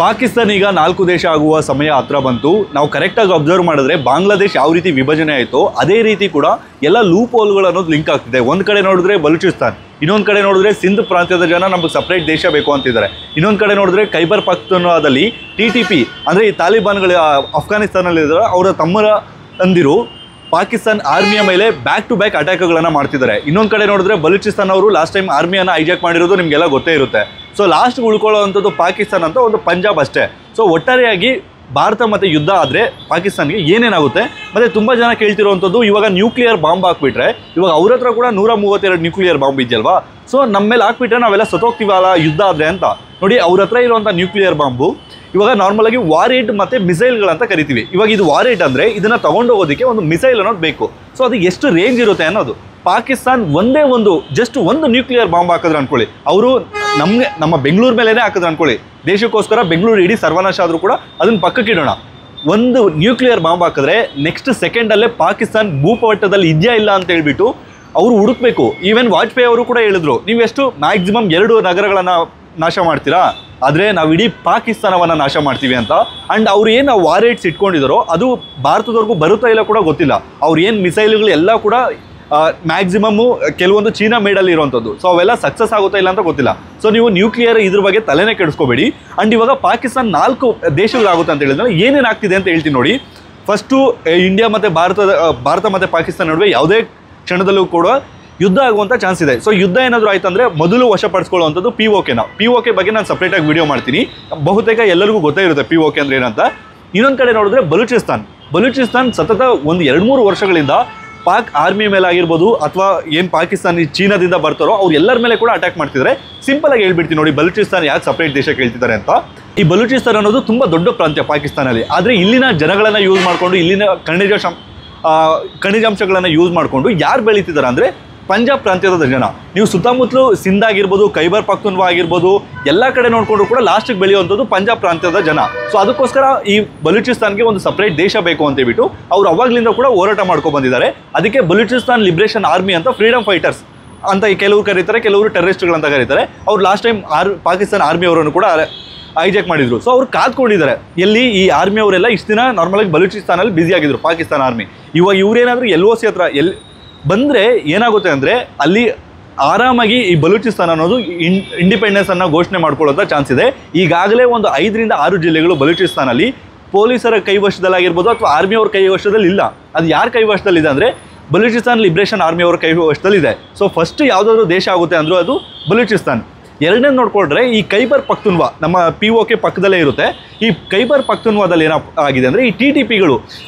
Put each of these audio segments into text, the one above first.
ಪಾಕಿಸ್ತಾನ ಈಗ 4 ದೇಶ ಆಗುವ ಸಮಯ ಹತ್ರ ಬಂತು. ನಾವು ಕರೆಕ್ಟಾಗಿ ಅಬ್ಸರ್ವ್ ಮಾಡಿದ್ರೆ ಬಾಂಗ್ಲಾದೇಶ ಯಾವ ರೀತಿ ವಿಭಜನೆ ಆಯಿತು ಅದೇ ರೀತಿ ಕೂಡ ಎಲ್ಲ ಲೂಪ್ ಹೋಲ್ಗಳು ಅನ್ನೋದು ಲಿಂಕ್ ಆಗ್ತಿದೆ. ಒಂದು ಕಡೆ ನೋಡಿದ್ರೆ ಬಲೂಚಿಸ್ತಾನ್, ಇನ್ನೊಂದು ಕಡೆ ನೋಡಿದ್ರೆ ಸಿಂಧ್ ಪ್ರಾಂತ್ಯದ ಜನ ನಮಗೆ ಸಪ್ರೇಟ್ ದೇಶ ಬೇಕು ಅಂತಿದ್ದಾರೆ. ಇನ್ನೊಂದು ಕಡೆ ನೋಡಿದ್ರೆ ಖೈಬರ್ ಪಖ್ತೂನ್ವಾದಲ್ಲಿ TTP ಅಂದರೆ ಈ ತಾಲಿಬಾನ್ಗಳು ಅಫ್ಘಾನಿಸ್ತಾನಲ್ಲಿದ್ದಾರೆ, ಅವರ ತಮ್ಮರ ತಂದಿರು ಪಾಕಿಸ್ತಾನ್ ಆರ್ಮಿಯ ಮೇಲೆ ಬ್ಯಾಕ್ ಟು ಬ್ಯಾಕ್ ಅಟ್ಯಾಕ್ಗಳನ್ನು ಮಾಡ್ತಿದ್ದಾರೆ. ಇನ್ನೊಂದು ಕಡೆ ನೋಡಿದ್ರೆ ಬಲೂಚಿಸ್ತಾನ್ ಅವರು ಲಾಸ್ಟ್ ಟೈಮ್ ಆರ್ಮಿಯನ್ನು ಹೈಜಾಕ್ ಮಾಡಿರೋದು ನಿಮಗೆಲ್ಲ ಗೊತ್ತೇ ಇರುತ್ತೆ. ಸೊ ಲಾಸ್ಟ್ ಉಳ್ಕೊಳ್ಳೋವಂಥದ್ದು ಪಾಕಿಸ್ತಾನ ಅಂತ ಒಂದು ಪಂಜಾಬ್ ಅಷ್ಟೇ. ಸೊ ಒಟ್ಟಾರೆಯಾಗಿ ಭಾರತ ಮತ್ತು ಯುದ್ಧ ಆದರೆ ಪಾಕಿಸ್ತಾನ್ಗೆ ಏನೇನಾಗುತ್ತೆ? ಮತ್ತು ತುಂಬ ಜನ ಕೇಳ್ತಿರೋವಂಥದ್ದು, ಇವಾಗ ನ್ಯೂಕ್ಲಿಯರ್ ಬಾಂಬ್ ಹಾಕ್ಬಿಟ್ರೆ, ಇವಾಗ ಅವ್ರ ಹತ್ರ ಕೂಡ 132 ನ್ಯೂಕ್ಲಿಯರ್ ಬಾಂಬ್ ಇದೆಯಲ್ವಾ, ಸೊ ನಮ್ಮ ಮೇಲೆ ಹಾಕ್ಬಿಟ್ರೆ ನಾವೆಲ್ಲ ಸತ್ತೋಗ್ತೀವಲ್ಲ ಯುದ್ಧ ಆದರೆ ಅಂತ. ನೋಡಿ, ಅವ್ರ ಹತ್ರ ಇರುವಂಥ ನ್ಯೂಕ್ಲಿಯರ್ ಬಾಂಬು ಇವಾಗ ನಾರ್ಮಲಾಗಿ ವಾರೇಡ್ ಮತ್ತು ಮಿಸೈಲ್ಗಳಂತ ಕರಿತೀವಿ. ಇವಾಗ ಇದು ವಾರೇಡ್ ಅಂದರೆ ಇದನ್ನು ತೊಗೊಂಡೋಗೋದಕ್ಕೆ ಒಂದು ಮಿಸೈಲ್ ಅನ್ನೋದು ಬೇಕು. ಸೊ ಅದು ಎಷ್ಟು ರೇಂಜ್ ಇರುತ್ತೆ ಅನ್ನೋದು. ಪಾಕಿಸ್ತಾನ್ ಜಸ್ಟ್ ಒಂದು ನ್ಯೂಕ್ಲಿಯರ್ ಬಾಂಬ್ ಹಾಕಿದ್ರೆ ಅನ್ಕೊಳ್ಳಿ, ಅವರು ನಮ್ಮ ಬೆಂಗಳೂರು ಮೇಲೇ ಹಾಕಿದ್ರೆ ಅನ್ಕೊಳ್ಳಿ, ದೇಶಕ್ಕೋಸ್ಕರ ಬೆಂಗಳೂರು ಇಡೀ ಸರ್ವನಾಶ ಆದರೂ ಕೂಡ ಅದನ್ನು ಪಕ್ಕಕ್ಕಿಡೋಣ. ಒಂದು ನ್ಯೂಕ್ಲಿಯರ್ ಬಾಂಬ್ ಹಾಕಿದ್ರೆ ನೆಕ್ಸ್ಟ್ ಸೆಕೆಂಡಲ್ಲೇ ಪಾಕಿಸ್ತಾನ್ ಭೂಪಟದಲ್ಲಿ ಇದೆಯಾ ಇಲ್ಲ ಅಂತ ಹೇಳ್ಬಿಟ್ಟು ಅವರು ಹುಡುಕ್ಬೇಕು. ಈವನ್ ವಾಜಪೇಯಿ ಅವರು ಕೂಡ ಹೇಳಿದ್ರು, ನೀವೆಷ್ಟು ಮ್ಯಾಕ್ಸಿಮಮ್ 2 ನಗರಗಳನ್ನು ನಾಶ ಮಾಡ್ತೀರಾ, ಆದರೆ ನಾವು ಇಡೀ ಪಾಕಿಸ್ತಾನವನ್ನು ನಾಶ ಮಾಡ್ತೀವಿ ಅಂತ. ಆ್ಯಂಡ್ ಅವ್ರು ಏನು ವಾರೇಟ್ಸ್ ಇಟ್ಕೊಂಡಿದ್ದಾರೋ ಅದು ಭಾರತದವರೆಗೂ ಬರುತ್ತಾ ಇಲ್ಲ ಕೂಡ ಗೊತ್ತಿಲ್ಲ. ಅವ್ರು ಏನು ಮಿಸೈಲ್ಗಳು ಎಲ್ಲ ಕೂಡ ಮ್ಯಾಕ್ಸಿಮಮ್ಮು ಕೆಲವೊಂದು ಚೀನಾ ಮೇಡಲ್ಲಿ ಇರುವಂಥದ್ದು. ಸೊ ಅವೆಲ್ಲ ಸಕ್ಸಸ್ ಆಗುತ್ತಾ ಇಲ್ಲ ಅಂತ ಗೊತ್ತಿಲ್ಲ. ಸೊ ನೀವು ನ್ಯೂಕ್ಲಿಯರ್ ಇದ್ರ ಬಗ್ಗೆ ತಲೆನೇ ಕೆಡಿಸ್ಕೋಬೇಡಿ. ಆ್ಯಂಡ್ ಇವಾಗ ಪಾಕಿಸ್ತಾನ 4 ದೇಶಗಳಾಗುತ್ತೆ ಅಂತ ಹೇಳಿದ್ರೆ ಏನೇನು ಆಗ್ತಿದೆ ಅಂತ ಹೇಳ್ತೀನಿ ನೋಡಿ. ಫಸ್ಟು ಇಂಡಿಯಾ ಮತ್ತು ಭಾರತ ಮತ್ತು ಪಾಕಿಸ್ತಾನ ನಡುವೆ ಯಾವುದೇ ಕ್ಷಣದಲ್ಲೂ ಕೂಡ ಯುದ್ಧ ಆಗುವಂಥ ಚಾನ್ಸ್ ಇದೆ. ಸೊ ಯುದ್ಧ ಏನಾದರೂ ಆಯ್ತು ಅಂದರೆ ಮೊದಲು ವಶಪಡಿಸ್ಕೊಳ್ಳುವಂಥದ್ದು POK ಬಗ್ಗೆ ನಾನು ಸಪ್ರೇಟಾಗಿ ವಿಡಿಯೋ ಮಾಡ್ತೀನಿ. ಬಹುತೇಕ ಎಲ್ಲರಿಗೂ ಗೊತ್ತೇ ಇರುತ್ತೆ POK ಅಂದರೆ ಏನಂತ. ಇನ್ನೊಂದು ಕಡೆ ನೋಡಿದ್ರೆ ಬಲೂಚಿಸ್ತಾನ್ ಸತತ ಒಂದು 2-3 ವರ್ಷಗಳಿಂದ ಪಾಕ್ ಆರ್ಮಿ ಮೇಲೆ ಆಗಿರ್ಬೋದು ಅಥವಾ ಏನು ಪಾಕಿಸ್ತಾನಿ ಚೀನಾದಿಂದ ಬರ್ತಾರೋ ಅವ್ರು ಎಲ್ಲರ ಮೇಲೆ ಕೂಡ ಅಟ್ಯಾಕ್ ಮಾಡ್ತಿದ್ದಾರೆ. ಸಿಂಪಲಾಗಿ ಹೇಳ್ಬಿಡ್ತೀನಿ ನೋಡಿ, ಬಲೂಚಿಸ್ತಾನ್ ಯಾಕೆ ಸಪ್ರೇಟ್ ದೇಶ ಕೇಳ್ತಿದ್ದಾರೆ ಅಂತ. ಈ ಬಲೂಚಿಸ್ತಾನ್ ಅನ್ನೋದು ತುಂಬ ದೊಡ್ಡ ಪ್ರಾಂತ್ಯ ಪಾಕಿಸ್ತಾನಲ್ಲಿ. ಆದರೆ ಇಲ್ಲಿನ ಜನಗಳನ್ನು ಯೂಸ್ ಮಾಡಿಕೊಂಡು, ಇಲ್ಲಿನ ಖನಿಜಾಂಶಗಳನ್ನು ಯೂಸ್ ಮಾಡಿಕೊಂಡು ಯಾರು ಬೆಳೀತಿದ್ದಾರೆ ಅಂದರೆ ಪಂಜಾಬ್ ಪ್ರಾಂತ್ಯದ ಜನ. ನೀವು ಸುತ್ತಮುತ್ತಲು ಸಿಂಧ್ ಆಗಿರ್ಬೋದು, ಖೈಬರ್ ಪಖ್ತೂನ್ವಾ ಆಗಿರ್ಬೋದು, ಎಲ್ಲ ಕಡೆ ನೋಡಿಕೊಂಡ್ರು ಕೂಡ ಲಾಸ್ಟಿಗೆ ಬೆಳೆಯುವಂಥದ್ದು ಪಂಜಾಬ್ ಪ್ರಾಂತ್ಯದ ಜನ. ಸೊ ಅದಕ್ಕೋಸ್ಕರ ಈ ಬಲೂಚಿಸ್ತಾನ್ಗೆ ಒಂದು ಸಪ್ರೇಟ್ ದೇಶ ಬೇಕು ಅಂತ ಹೇಳ್ಬಿಟ್ಟು ಅವ್ರು ಅವಾಗಲಿಂದ ಕೂಡ ಹೋರಾಟ ಮಾಡ್ಕೊಂಡು ಬಂದಿದ್ದಾರೆ. ಅದಕ್ಕೆ ಬಲೂಚಿಸ್ತಾನ್ ಲಿಬ್ರೇಷನ್ ಆರ್ಮಿ ಅಂತ ಫ್ರೀಡಮ್ ಫೈಟರ್ಸ್ ಅಂತ ಕೆಲವರು ಕರೀತಾರೆ, ಕೆಲವರು ಟೆರರಿಸ್ಟ್ಗಳಂತ ಕರೀತಾರೆ. ಅವ್ರು ಲಾಸ್ಟ್ ಟೈಮ್ ಪಾಕಿಸ್ತಾನ ಆರ್ಮಿ ಅವರನ್ನು ಕೂಡ ಹೈಜಾಕ್ ಮಾಡಿದ್ರು. ಸೊ ಅವ್ರು ಕಾದ್ಕೊಂಡಿದ್ದಾರೆ. ಎಲ್ಲಿ ಈ ಆರ್ಮಿ ಅವರೆಲ್ಲ ಇಷ್ಟು ದಿನ ನಾರ್ಮಲಾಗಿ ಬಲೂಚಿಸ್ತಾನಲ್ಲಿ ಬ್ಯುಸಿ ಆಗಿದ್ರು ಪಾಕಿಸ್ತಾನ ಆರ್ಮಿ. ಇವಾಗ ಇವರೇನಾದರೂ LOC ಹತ್ರ ಬಂದರೆ ಏನಾಗುತ್ತೆ ಅಂದರೆ ಅಲ್ಲಿ ಆರಾಮಾಗಿ ಈ ಬಲೂಚಿಸ್ತಾನ ಅನ್ನೋದು ಇಂಡಿಪೆಂಡೆನ್ಸನ್ನು ಘೋಷಣೆ ಮಾಡ್ಕೊಳ್ಳೋಂಥ ಚಾನ್ಸ್ ಇದೆ. ಈಗಾಗಲೇ ಒಂದು 5 ರಿಂದ 6 ಜಿಲ್ಲೆಗಳು ಬಲೂಚಿಸ್ತಾನಲ್ಲಿ ಪೊಲೀಸರ ಕೈವಶದಲ್ಲಾಗಿರ್ಬೋದು ಅಥವಾ ಆರ್ಮಿಯವ್ರ ಕೈವಶದಲ್ಲಿ ಇಲ್ಲ. ಅದು ಯಾರ ಕೈವಶದಲ್ಲಿದೆ ಅಂದರೆ ಬಲೂಚಿಸ್ತಾನ್ ಲಿಬ್ರೇಷನ್ ಆರ್ಮಿಯವರ ಕೈವಶದಲ್ಲಿದೆ. ಸೊ ಫಸ್ಟ್ ಯಾವುದಾದ್ರೂ ದೇಶ ಆಗುತ್ತೆ ಅಂದರೂ ಅದು ಬಲೂಚಿಸ್ತಾನ್. ಎರಡನೇದು ನೋಡಿಕೊಂಡ್ರೆ ಈ ಖೈಬರ್ ಪಖ್ತೂನ್ವಾ ನಮ್ಮ POK ಪಕ್ಕದಲ್ಲೇ ಇರುತ್ತೆ. ಈ ಖೈಬರ್ ಪಖ್ತೂನ್ವಾದಲ್ಲಿ ಏನಾಗಿದೆ ಅಂದರೆ ಈ TTPಗಳು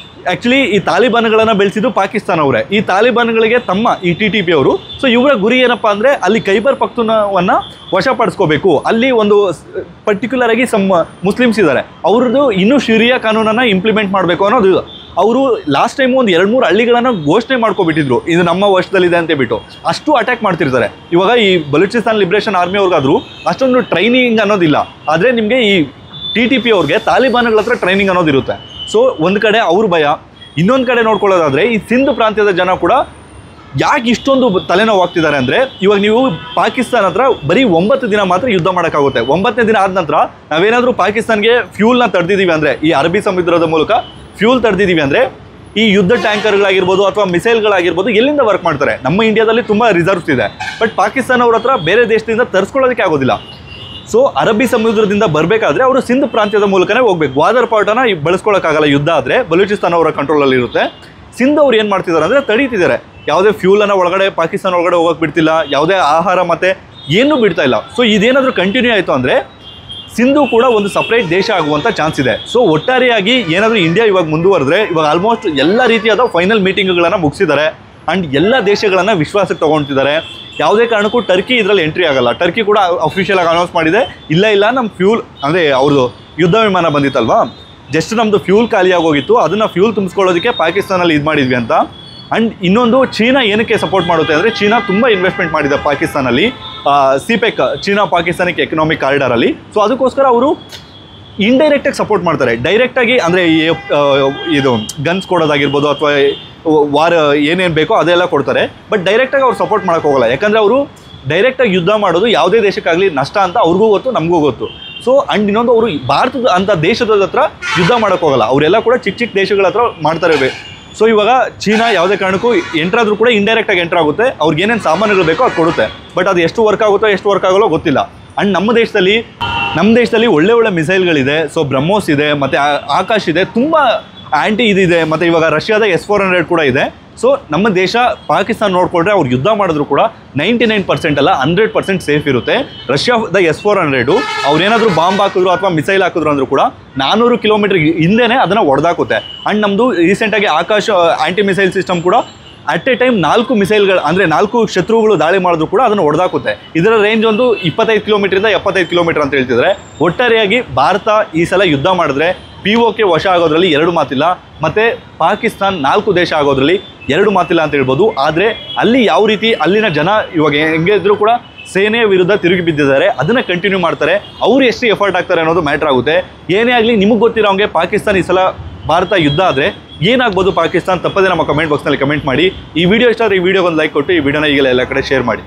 ಆ್ಯಕ್ಚುಲಿ ಈ ತಾಲಿಬಾನ್ಗಳನ್ನು ಬೆಳೆಸಿದ್ದು ಪಾಕಿಸ್ತಾನ ಅವರೇ. ಈ ತಾಲಿಬಾನ್ಗಳಿಗೆ ತಮ್ಮ ಈ TTP ಅವರು. ಸೊ ಇವರ ಗುರಿ ಏನಪ್ಪ ಅಂದರೆ ಅಲ್ಲಿ ಖೈಬರ್ ಪಖ್ತೂನ್ವಾವನ್ನು ವಶಪಡಿಸ್ಕೋಬೇಕು. ಅಲ್ಲಿ ಒಂದು ಪರ್ಟಿಕ್ಯುಲರ್ ಆಗಿ ಮುಸ್ಲಿಮ್ಸ್ ಇದ್ದಾರೆ, ಅವ್ರದ್ದು ಇನ್ನೂ ಶರಿಯಾ ಕಾನೂನನ್ನು ಇಂಪ್ಲಿಮೆಂಟ್ ಮಾಡಬೇಕು ಅನ್ನೋದು. ಅವರು ಲಾಸ್ಟ್ ಟೈಮು ಒಂದು 2-3 ಹಳ್ಳಿಗಳನ್ನು ಘೋಷಣೆ ಮಾಡ್ಕೊಬಿಟ್ಟಿದ್ರು, ಇದು ನಮ್ಮ ವಶದಲ್ಲಿದೆ ಅಂತ ಬಿಟ್ಟು. ಅಷ್ಟು ಅಟ್ಯಾಕ್ ಮಾಡ್ತಿರ್ತಾರೆ. ಇವಾಗ ಈ ಬಲೂಚಿಸ್ತಾನ್ ಲಿಬ್ರೇಷನ್ ಆರ್ಮಿ ಅವ್ರಿಗಾದರೂ ಅಷ್ಟೊಂದು ಟ್ರೈನಿಂಗ್ ಅನ್ನೋದಿಲ್ಲ. ಆದರೆ ನಿಮಗೆ ಈ TTP ಅವ್ರಿಗೆ ತಾಲಿಬಾನ್ಗಳ ಹತ್ರ ಟ್ರೈನಿಂಗ್ ಅನ್ನೋದಿರುತ್ತೆ. ಸೊ ಒಂದು ಕಡೆ ಅವ್ರ ಭಯ. ಇನ್ನೊಂದು ಕಡೆ ನೋಡ್ಕೊಳ್ಳೋದಾದರೆ ಈ ಸಿಂಧ್ ಪ್ರಾಂತ್ಯದ ಜನ ಕೂಡ ಯಾಕೆ ಇಷ್ಟೊಂದು ತಲೆನೋವಾಗ್ತಿದ್ದಾರೆ ಅಂದರೆ, ಇವಾಗ ನೀವು ಪಾಕಿಸ್ತಾನ ಹತ್ರ ಬರೀ 9 ದಿನ ಮಾತ್ರ ಯುದ್ಧ ಮಾಡೋಕ್ಕಾಗುತ್ತೆ. 9ನೇ ದಿನ ಆದ ನಂತರ ನಾವೇನಾದರೂ ಪಾಕಿಸ್ತಾನ್ಗೆ ಫ್ಯೂಲ್ನ ತಡೆದಿದ್ದೀವಿ ಅಂದರೆ, ಈ ಅರಬ್ಬಿ ಸಮುದ್ರದ ಮೂಲಕ ಫ್ಯೂಲ್ ತಡೆದಿದ್ದೀವಿ ಅಂದರೆ ಈ ಯುದ್ಧ ಟ್ಯಾಂಕರ್ಗಳಾಗಿರ್ಬೋದು ಅಥವಾ ಮಿಸೈಲ್ಗಳಾಗಿರ್ಬೋದು ಎಲ್ಲಿಂದ ವರ್ಕ್ ಮಾಡ್ತಾರೆ? ನಮ್ಮ ಇಂಡಿಯಾದಲ್ಲಿ ತುಂಬ ರಿಸರ್ವ್ಸ್ ಇದೆ, ಬಟ್ ಪಾಕಿಸ್ತಾನ ಅವ್ರ ಹತ್ರ ಬೇರೆ ದೇಶದಿಂದ ತರಿಸ್ಕೊಳ್ಳೋದಕ್ಕೆ ಆಗೋದಿಲ್ಲ. ಸೊ ಅರಬ್ಬಿ ಸಮುದ್ರದಿಂದ ಬರಬೇಕಾದ್ರೆ ಅವರು ಸಿಂಧ್ ಪ್ರಾಂತ್ಯದ ಮೂಲಕನೇ ಹೋಗ್ಬೇಕು. ಗ್ವಾದರ್ ಪಾರ್ಟನ್ನು ಬಳಸ್ಕೊಳ್ಳೋಕ್ಕಾಗಲ್ಲ ಯುದ್ಧ ಆದರೆ, ಬಲೂಚಿಸ್ತಾನ ಅವರ ಕಂಟ್ರೋಲಲ್ಲಿ ಇರುತ್ತೆ. ಸಿಂಧ್ ಅವ್ರು ಏನು ಮಾಡ್ತಿದ್ದಾರೆ ಅಂದರೆ ತಡೀತಿದ್ದಾರೆ. ಯಾವುದೇ ಫ್ಯೂಲನ್ನು ಒಳಗಡೆ ಪಾಕಿಸ್ತಾನ ಒಳಗಡೆ ಹೋಗೋಕೆ ಬಿಡ್ತಿಲ್ಲ, ಯಾವುದೇ ಆಹಾರ ಮತ್ತು ಏನೂ ಬಿಡ್ತಾ ಇಲ್ಲ. ಸೊ ಇದೇನಾದರೂ ಕಂಟಿನ್ಯೂ ಆಯಿತು ಅಂದರೆ ಸಿಂಧು ಕೂಡ ಒಂದು ಸಪ್ರೇಟ್ ದೇಶ ಆಗುವಂಥ ಚಾನ್ಸ್ ಇದೆ. ಸೊ ಒಟ್ಟಾರೆಯಾಗಿ ಏನಾದರೂ ಇಂಡಿಯಾ ಇವಾಗ ಮುಂದುವರೆದ್ರೆ, ಇವಾಗ ಆಲ್ಮೋಸ್ಟ್ ಎಲ್ಲ ರೀತಿಯಾದ ಫೈನಲ್ ಮೀಟಿಂಗ್ಗಳನ್ನು ಮುಗಿಸಿದ್ದಾರೆ. ಆ್ಯಂಡ್ ಎಲ್ಲ ದೇಶಗಳನ್ನು ವಿಶ್ವಾಸಕ್ಕೆ ತೊಗೊಳ್ತಿದ್ದಾರೆ. ಯಾವುದೇ ಕಾರಣಕ್ಕೂ ಟರ್ಕಿ ಇದರಲ್ಲಿ ಎಂಟ್ರಿ ಆಗಲ್ಲ. ಟರ್ಕಿ ಕೂಡ ಅಫಿಷಿಯಲ್ ಆಗಿ ಅನೌನ್ಸ್ ಮಾಡಿದೆ, ಇಲ್ಲ ನಮ್ಮ ಫ್ಯೂಲ್ ಅಂದರೆ ಅವ್ರದ್ದು ಯುದ್ಧ ವಿಮಾನ ಬಂದಿತ್ತಲ್ವಾ, ಜಸ್ಟ್ ನಮ್ಮದು ಫ್ಯೂಲ್ ಖಾಲಿಯಾಗೋಗಿತ್ತು, ಅದನ್ನು ಫ್ಯೂಲ್ ತುಂಬಿಸ್ಕೊಳ್ಳೋದಕ್ಕೆ ಪಾಕಿಸ್ತಾನಲ್ಲಿ ಇದು ಮಾಡಿದ್ವಿ ಅಂತ. ಆ್ಯಂಡ್ ಇನ್ನೊಂದು, ಚೀನಾ ಏನಕ್ಕೆ ಸಪೋರ್ಟ್ ಮಾಡುತ್ತೆ ಅಂದರೆ, ಚೀನಾ ತುಂಬ ಇನ್ವೆಸ್ಟ್ಮೆಂಟ್ ಮಾಡಿದೆ ಪಾಕಿಸ್ತಾನಲ್ಲಿ, CPEC ಚೀನಾ ಪಾಕಿಸ್ತಾನಿಕ್ ಎಕನಾಮಿಕ್ ಕಾರಿಡಾರಲ್ಲಿ. ಸೊ ಅದಕ್ಕೋಸ್ಕರ ಅವರು ಇಂಡೈರೆಕ್ಟಾಗಿ ಸಪೋರ್ಟ್ ಮಾಡ್ತಾರೆ. ಡೈರೆಕ್ಟಾಗಿ ಅಂದರೆ ಇದು ಗನ್ಸ್ ಕೊಡೋದಾಗಿರ್ಬೋದು ಅಥವಾ ವಾರ್ ಏನೇನು ಬೇಕೋ ಅದೆಲ್ಲ ಕೊಡ್ತಾರೆ. ಬಟ್ ಡೈರೆಕ್ಟಾಗಿ ಅವ್ರು ಸಪೋರ್ಟ್ ಮಾಡೋಕ್ಕೆ ಹೋಗಲ್ಲ. ಯಾಕಂದರೆ ಅವರು ಡೈರೆಕ್ಟಾಗಿ ಯುದ್ಧ ಮಾಡೋದು ಯಾವುದೇ ದೇಶಕ್ಕಾಗಲಿ ನಷ್ಟ ಅಂತ ಅವ್ರಿಗೂ ಗೊತ್ತು, ನಮಗೂ ಗೊತ್ತು. ಸೊ ಅಂಡ್ ಇನ್ನೊಂದು ಅವರು ಭಾರತದ ಅಂತ ದೇಶದ ಹತ್ರ ಯುದ್ಧ ಮಾಡೋಕೆ ಹೋಗಲ್ಲ, ಅವರೆಲ್ಲ ಕೂಡ ಚಿಕ್ಕ ಚಿಕ್ಕ ದೇಶಗಳ ಹತ್ರ ಮಾಡ್ತಾರೆ. ಸೊ ಇವಾಗ ಚೀನಾ ಯಾವುದೇ ಕಾರಣಕ್ಕೂ ಎಂಟ್ರಾದ್ರೂ ಕೂಡ ಇಂಡೈರೆಕ್ಟಾಗಿ ಎಂಟ್ರ್ ಆಗುತ್ತೆ, ಅವ್ರಿಗೆ ಏನೇನು ಸಾಮಾನುಗಳು ಬೇಕೋ ಅದು ಕೊಡುತ್ತೆ. ಬಟ್ ಅದು ಎಷ್ಟು ವರ್ಕ್ ಆಗುತ್ತೋ ಎಷ್ಟು ವರ್ಕ್ ಆಗೋಲ್ಲೋ ಗೊತ್ತಿಲ್ಲ. ಅಂಡ್ ನಮ್ಮ ದೇಶದಲ್ಲಿ ಒಳ್ಳೆ ಮಿಸೈಲ್ಗಳಿದೆ. ಸೊ ಬ್ರಹ್ಮೋಸ್ ಇದೆ, ಮತ್ತು ಆಕಾಶ್ ಇದೆ, ತುಂಬ ಆ್ಯಂಟಿ ಇದಿದೆ. ಮತ್ತು ಇವಾಗ ರಷ್ಯಾದ S-400 ಕೂಡ ಇದೆ. ಸೊ ನಮ್ಮ ದೇಶ ಪಾಕಿಸ್ತಾನ ನೋಡಿಕೊಂಡ್ರೆ ಅವ್ರು ಯುದ್ಧ ಮಾಡಿದ್ರು ಕೂಡ 99% ಅಲ್ಲ 100% ಸೇಫ್ ಇರುತ್ತೆ. ರಷ್ಯಾದ S-400 ಅವ್ರೇನಾದರೂ ಬಾಂಬ್ ಹಾಕಿದ್ರು ಅಥವಾ ಮಿಸೈಲ್ ಹಾಕಿದ್ರು ಅಂದರೂ ಕೂಡ 400 ಕಿಲೋಮೀಟರ್ ಹಿಂದೆನೇ ಅದನ್ನು ಹೊಡೆದಾಕುತ್ತೆ. ಆ್ಯಂಡ್ ನಮ್ಮದು ರೀಸೆಂಟಾಗಿ ಆಕಾಶ್ ಆ್ಯಂಟಿ ಮಿಸೈಲ್ ಸಿಸ್ಟಮ್ ಕೂಡ ಅಟ್ ಎ ಟೈಮ್ 4 ಮಿಸೈಲ್ಗಳು ಅಂದರೆ 4 ಶತ್ರುಗಳು ದಾಳಿ ಮಾಡಿದ್ರು ಕೂಡ ಅದನ್ನು ಹೊಡೆದಾಕುತ್ತೆ. ಇದರ ರೇಂಜ್ ಒಂದು 25 ಕಿಲೋಮೀಟರಿಂದ 75 ಕಿಲೋಮೀಟರ್ ಅಂತ ಹೇಳ್ತಿದ್ರೆ. ಒಟ್ಟಾರೆಯಾಗಿ ಭಾರತ ಈ ಸಲ ಯುದ್ಧ ಮಾಡಿದ್ರೆ POK ವಶ ಆಗೋದ್ರಲ್ಲಿ 2 ಮಾತಿಲ್ಲ, ಮತ್ತು ಪಾಕಿಸ್ತಾನ್ 4 ದೇಶ ಆಗೋದ್ರಲ್ಲಿ 2 ಮಾತಿಲ್ಲ ಅಂತ ಹೇಳ್ಬೋದು. ಆದರೆ ಅಲ್ಲಿ ಯಾವ ರೀತಿ ಅಲ್ಲಿನ ಜನ ಇವಾಗ ಹೆಂಗೆ ಇದ್ರೂ ಕೂಡ ಸೇನೆಯ ವಿರುದ್ಧ ತಿರುಗಿ ಬಿದ್ದಿದ್ದಾರೆ, ಅದನ್ನು ಕಂಟಿನ್ಯೂ ಮಾಡ್ತಾರೆ. ಅವರು ಎಷ್ಟು ಎಫರ್ಟ್ ಆಗ್ತಾರೆ ಅನ್ನೋದು ಮ್ಯಾಟ್ರ್ ಆಗುತ್ತೆ. ಏನೇ ಆಗಲಿ ನಿಮಗೆ ಗೊತ್ತಿರೋ ಹಂಗೆ ಪಾಕಿಸ್ತಾನ ಈ ಸಲ ಭಾರತ ಯುದ್ಧ ಆದರೆ ಏನಾಗ್ಬೋದು ಪಾಕಿಸ್ತಾನ, ತಪ್ಪದೇ ನಮ್ಮ ಕಮೆಂಟ್ ಬಾಕ್ಸ್ನಲ್ಲಿ ಕಮೆಂಟ್ ಮಾಡಿ. ಈ ವಿಡಿಯೋ ಇಷ್ಟ ಆದರೆ ಈ ವಿಡಿಯೋಗೊಂದು ಲೈಕ್ ಕೊಟ್ಟು ಈ ವಿಡಿಯೋನ ಈಗಲೇ ಎಲ್ಲ ಕಡೆ ಶೇರ್ ಮಾಡಿ.